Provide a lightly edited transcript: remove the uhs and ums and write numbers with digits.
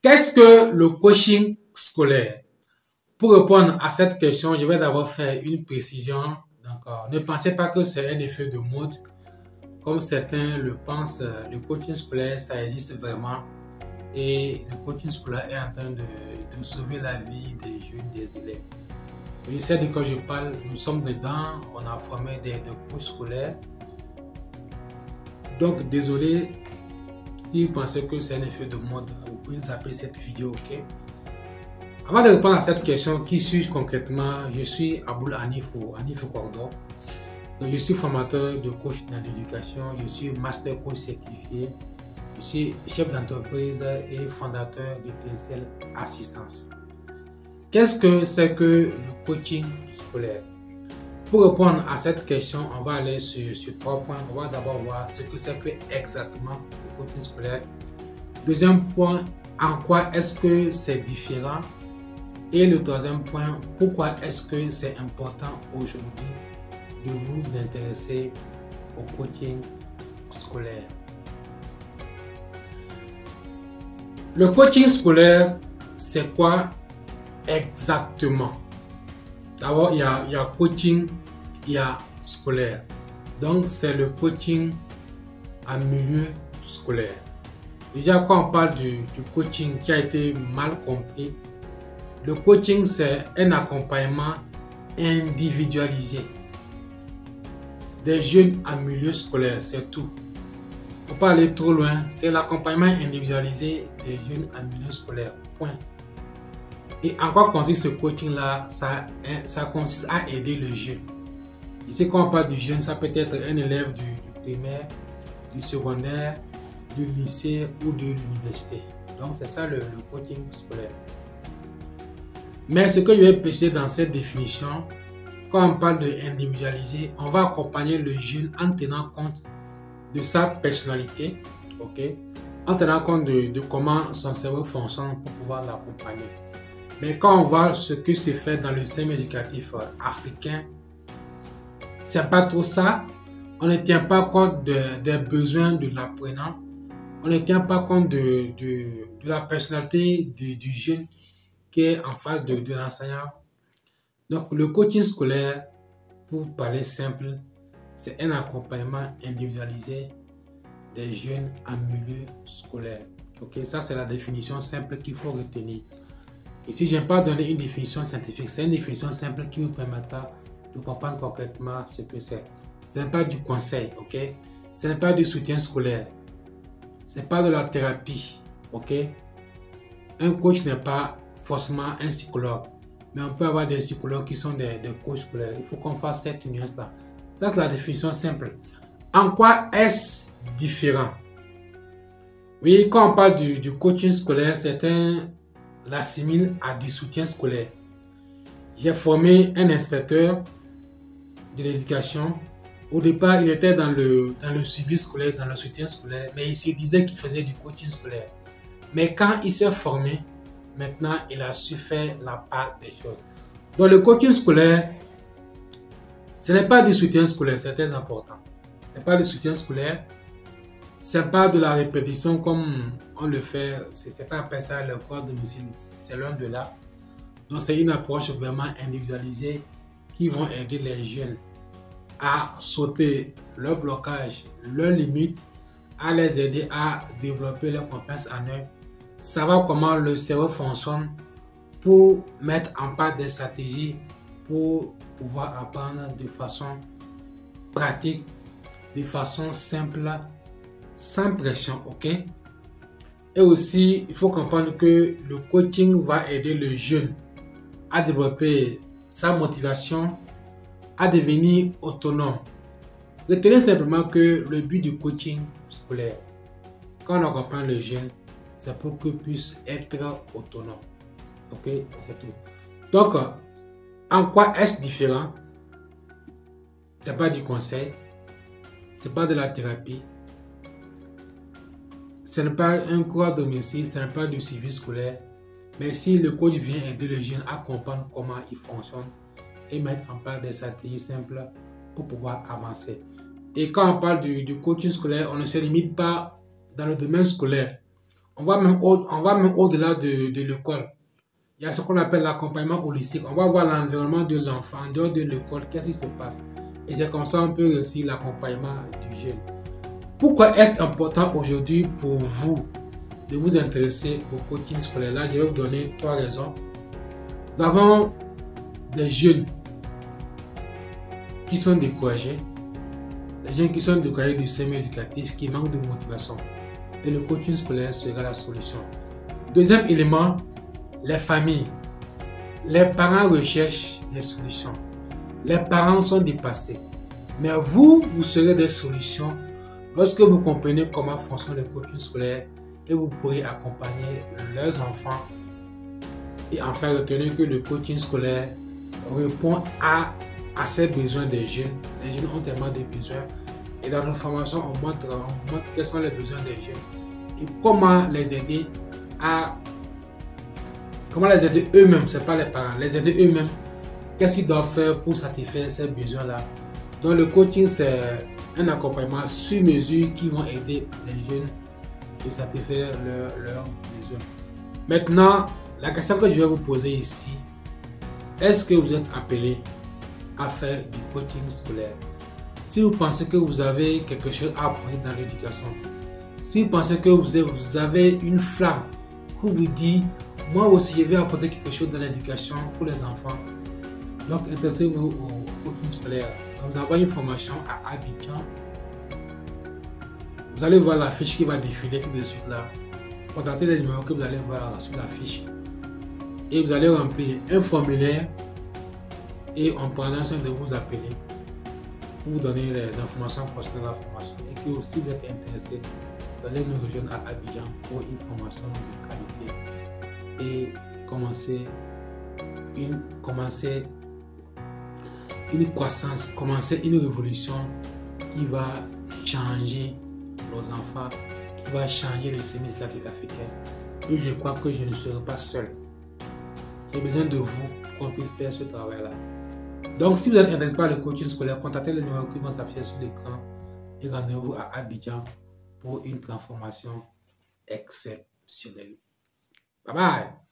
Qu'est-ce que le coaching scolaire? Pour répondre à cette question, je vais d'abord faire une précision. Donc, ne pensez pas que c'est un effet de mode. Comme certains le pensent, le coaching scolaire, ça existe vraiment. Et le coaching scolaire est en train de sauver la vie des jeunes, des élèves. Je sais de quoi je parle, nous sommes dedans, on a formé des coachs scolaires. Donc, désolé si vous pensez que c'est un effet de mode, vous pouvez zapper cette vidéo, ok? Avant de répondre à cette question, qui suis-je concrètement? Je suis Aboul Hanifou Kordo. Donc, je suis formateur de coach dans l'éducation, je suis master coach certifié, je suis chef d'entreprise et fondateur de TSL Assistance. Qu'est-ce que c'est que le coaching scolaire? Pour répondre à cette question, on va aller sur 3 points. On va d'abord voir ce que c'est que exactement le coaching scolaire. Deuxième point, en quoi est-ce que c'est différent? Et le troisième point, pourquoi est-ce que c'est important aujourd'hui de vous intéresser au coaching scolaire? Le coaching scolaire, c'est quoi exactement? D'abord, il y a coaching, il y a scolaire. Donc, c'est le coaching en milieu scolaire. Déjà, quand on parle du coaching qui a été mal compris, le coaching, c'est un accompagnement individualisé des jeunes en milieu scolaire, c'est tout. Il ne faut pas aller trop loin, c'est l'accompagnement individualisé des jeunes en milieu scolaire, point. Et en quoi consiste ce coaching-là? Ça consiste à aider le jeune. Ici, quand on parle du jeune, ça peut être un élève du primaire, du secondaire, du lycée ou de l'université. Donc, c'est ça le coaching scolaire. Mais ce que je vais préciser dans cette définition, quand on parle de individualiser, on va accompagner le jeune en tenant compte de sa personnalité, ok, en tenant compte de comment son cerveau fonctionne pour pouvoir l'accompagner. Mais quand on voit ce que c'est fait dans le système éducatif africain, c'est pas trop ça. On ne tient pas compte des besoins de l'apprenant. On ne tient pas compte de la personnalité du jeune qui est en face de l'enseignant. Donc, le coaching scolaire, pour parler simple, c'est un accompagnement individualisé des jeunes en milieu scolaire. Ok, ça c'est la définition simple qu'il faut retenir. Ici, je n'ai pas donné une définition scientifique, c'est une définition simple qui vous permettra de comprendre concrètement ce que c'est. Ce n'est pas du conseil, ok? Ce n'est pas du soutien scolaire. Ce n'est pas de la thérapie, ok? Un coach n'est pas forcément un psychologue, mais on peut avoir des psychologues qui sont des coachs scolaires. Il faut qu'on fasse cette nuance-là. Ça, c'est la définition simple. En quoi est-ce différent? Oui, quand on parle du coaching scolaire, certains l'assimile à du soutien scolaire. J'ai formé un inspecteur de l'éducation. Au départ, il était dans le suivi scolaire, dans le soutien scolaire, mais il se disait qu'il faisait du coaching scolaire. Mais quand il s'est formé, maintenant, il a su faire la part des choses. Donc, le coaching scolaire, ce n'est pas du soutien scolaire, c'est très important. Ce n'est pas du soutien scolaire. Ce n'est pas de la répétition comme on le fait, certains appellent ça le cours de domicile, c'est loin de là. Donc c'est une approche vraiment individualisée qui vont aider les jeunes à sauter leur blocage, leurs limites, à les aider à développer leur confiance en eux, savoir comment le cerveau fonctionne pour mettre en place des stratégies pour pouvoir apprendre de façon pratique, de façon simple, sans pression, ok? Et aussi, il faut comprendre que le coaching va aider le jeune à développer sa motivation, à devenir autonome. Retenez simplement que le but du coaching scolaire, quand on accompagne le jeune, c'est pour qu'il puisse être autonome. Ok, c'est tout. Donc, en quoi est-ce différent? Ce n'est pas du conseil, ce n'est pas de la thérapie. Ce n'est pas un cours à domicile, ce n'est pas du suivi scolaire. Mais si le coach vient aider le jeune à comprendre comment il fonctionne et mettre en place des stratégies simples pour pouvoir avancer. Et quand on parle du coaching scolaire, on ne se limite pas dans le domaine scolaire. on va même au-delà de l'école. Il y a ce qu'on appelle l'accompagnement holistique. On va voir l'environnement de l'enfant en dehors de l'école, qu'est-ce qui se passe. Et c'est comme ça qu'on peut réussir l'accompagnement du jeune. Pourquoi est-ce important aujourd'hui pour vous de vous intéresser au coaching scolaire? Là, je vais vous donner 3 raisons. Nous avons des jeunes qui sont découragés, des jeunes qui sont découragés du système éducatif, qui manquent de motivation. Et le coaching scolaire sera la solution. Deuxième élément, les familles. Les parents recherchent des solutions. Les parents sont dépassés. Mais vous serez des solutions lorsque vous comprenez comment fonctionne le coaching scolaire et vous pourrez accompagner leurs enfants. Et enfin, retenez que le coaching scolaire répond à ces besoins des jeunes. Les jeunes ont tellement de besoins. Et dans nos formations, on montre quels sont les besoins des jeunes et comment les aider eux-mêmes, c'est pas les parents, les aider eux-mêmes. Qu'est-ce qu'ils doivent faire pour satisfaire ces besoins-là? Donc le coaching, c'est un accompagnement sur mesure qui vont aider les jeunes à satisfaire leurs besoins. Maintenant, la question que je vais vous poser ici, est-ce que vous êtes appelé à faire du coaching scolaire? Si vous pensez que vous avez quelque chose à apprendre dans l'éducation, si vous pensez que vous avez une flamme qui vous dit moi aussi, je vais apporter quelque chose dans l'éducation pour les enfants. Donc, intéressez-vous au coaching scolaire. Nous avons une formation à Abidjan. Vous allez voir la fiche qui va défiler tout de suite là. Contactez les numéros que vous allez voir sur la fiche. Et vous allez remplir un formulaire et on prendra soin de vous appeler pour vous donner les informations concernant la formation. Et que si vous êtes intéressé, vous allez nous rejoindre à Abidjan pour une formation de qualité. Et commencer une croissance, commencer une révolution qui va changer nos enfants, qui va changer le système éducatif africain. Et je crois que je ne serai pas seul. J'ai besoin de vous pour qu'on puisse faire ce travail-là. Donc, si vous êtes intéressé par le coaching scolaire, contactez les numéros qui vont s'afficher sur l'écran et rendez-vous à Abidjan pour une transformation exceptionnelle. Bye bye!